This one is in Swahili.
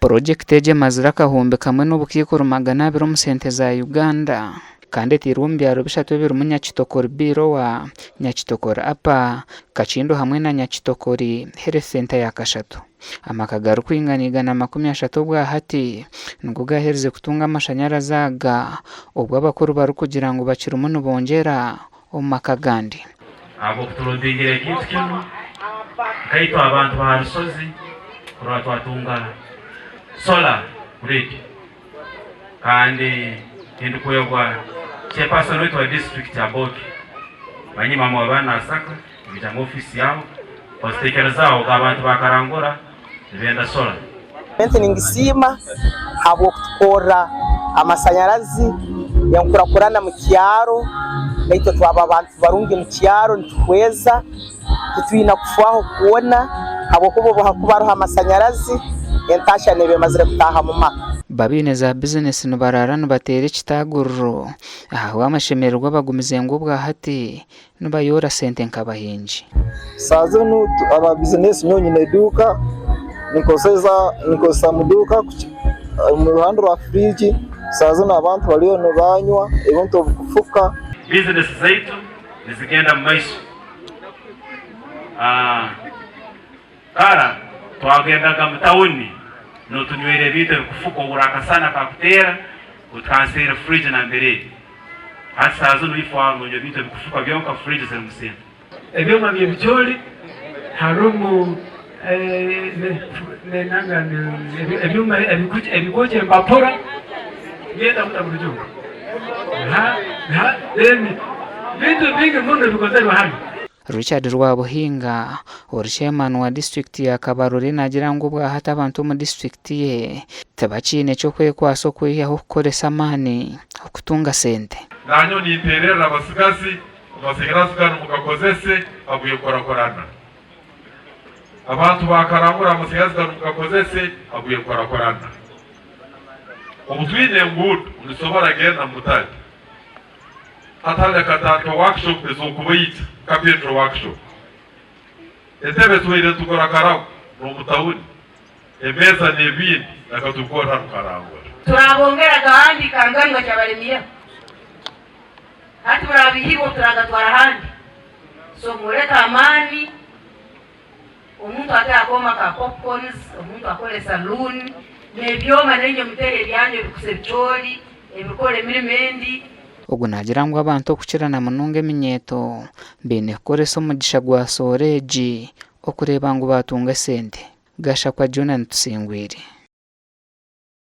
Project eje mazira kahombe kamwe n'obukiiko rumagana biro mu sente za Uganda kandi tirwo mu byaro bishatu biri mu Nyakitokori biro wa Nyakitokori apa Kakindo hamwe na Nyakitokori Health Center ya Kashatu. Amakagaru kwinganigana 30 bwa hati ngo gahereze kutunga amashanyarazi aga ubwo abakuru bari kugira ngo bakire umuntu bongera omakagandi abo kuturondegera ikintu kino kaito abantu baharusozi kuri twatunga solar grid kandi hindu kuyogwa chairperson wetu wa district ya Boki banyi mama wabana asaka bija mu office yao positekerezao abantu bakarangura benda solar ningisima habo kukora amasanyarazi yankurakurana mu kyaro naito twaba abantu barungi mu kyaro ntweza tutwina kufaho kuona habo kubo hakubaroha amasanyarazi entasha nebe mazire kutaha mu maka babine za business nubararana batere kitagurro aho amashemerwa bagumize ngo bwa hati nubayora sente nkabahinji sazo no aba business nyonyine duka nikosa muduka mu ruhando rwa fridge sazo n'abantu baliyo no banywa ebonto kufuka business zaitu nizigenda maisha kara twagenda mu tauni no tunywere bite kufuka uraka sana kakutera utransfer fridge na mbere hasa sazo n'ifwango nyo bite kufuka byonka fridge ziri musente ebyoma by'ebijoli harumu ebyuma ebikoche mbapora ngenda mutaburujo bintu bingi muno bikozerwa hano. Richard Rwabuhinga chairman wa district ya Kabarore nagira ngo bwa hata abantu mu district ye tabachine cyo kwekwaso kwiyaho kukoresa mani okutunga sente nanyo niterera abasigazi mukakozese abuye korakorana abantu bakarangura musigazi mukakozese abuye korakorana ubutwine ngudu ulisobora genda mutali atale katanto workshop ezokubayita kapitro workshop etebe tuwire tukorakaraho mu mutawuni emeza nebindi nakatukora rukarangura turabongera gahandi kanganwa cyabaremiye hati barabihibo turagatwara handi so mureka amani umuntu atakoma ka popcorns umuntu akore saloon nebyoma nenyo mutere byanyo bikusebcholi ebikole milimendi ubwo nagira ngo abantu kukirana mununge minyeto bene koreso mugisha gwa soreji okureba ngo batunga sente gasha kwa Jonathan Tusingwiri.